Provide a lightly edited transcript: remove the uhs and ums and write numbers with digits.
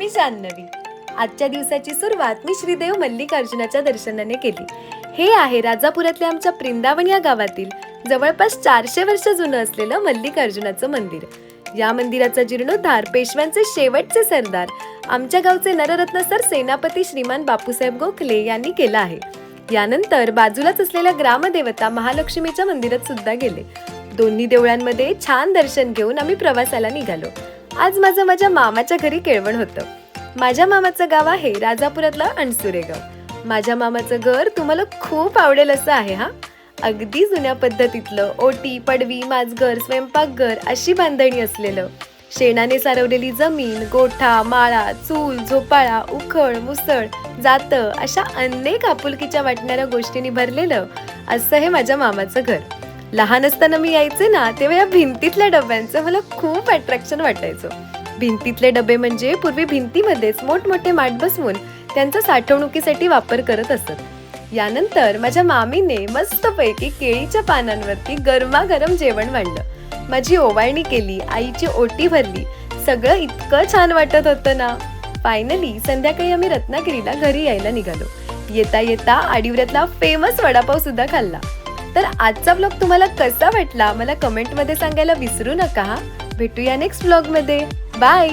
मी जान्हवी। आजच्या दिवसाची सुरुवात मी श्रीदेव मल्लिकार्जुनाच्या दर्शनाने केली। हे आहे राजापुरातल्या आमच्या वृंदावन या गावातील जवळपास 400 वर्ष जुनं असलेलं मल्लिकार्जुनाचं मंदिर। या मंदिराचा जीर्णोद्धार पेशव्यांचे शेवटचे सरदार आमच्या गावचे नररत्न सर सेनापती श्रीमान बापूसाहेब गोखले यांनी केला आहे। यानंतर बाजूलाच असलेल्या ग्रामदेवता महालक्ष्मीच्या मंदिरात सुद्धा गेले। दोन्ही देवळांमध्ये छान दर्शन घेऊन आम्ही प्रवासाला निघालो। आज माझ्या मामाच्या घरी केळवण होतं। माझ्या मामाचं गाव आहे राजापुरातलं अणसुरे गाव। माझ्या मामाचं घर तुम्हाला खूप आवडेल असं आहे हा। अगदी जुन्या पद्धतीतलं ओटी, पडवी, माजघर, स्वयंपाकघर अशी बांधणी असलेलं, शेणाने सारवलेली जमीन, गोठा, माळा, चूल, झोपाळा, उखळ, मुसळ, जातं अशा अनेक आपुलकीच्या वाटणाऱ्या गोष्टींनी भरलेलं असं हे माझ्या मामाचं घर। लहान असताना मी यायचे ना, तेव्हा या भिंतीतल्या डब्यांचं मला खूप अट्रॅक्शन वाटायचं। भिंतीतले डबे म्हणजे पूर्वी भिंतीमध्येच मोठमोठे माठ बसवून त्यांचा साठवणुकीसाठी वापर करत असत। यानंतर माझ्या मामीने मस्तपैकी केळीच्या पानांवरती गरमागरम जेवण वाढलं, माझी ओवाळणी केली, आईची ओटी भरली, सगळं इतकं छान वाटत होतं ना। फायनली संध्याकाळी आम्ही रत्नागिरीला घरी यायला निघालो। येता येता आडिवऱ्यातला फेमस वडापाव सुद्धा खाल्ला। तर आजचा व्लॉग तुम्हाला कसा वाटला मला कमेंटमध्ये सांगायला विसरू नका हा। भेटूया नेक्स्ट व्लॉगमध्ये। बाय।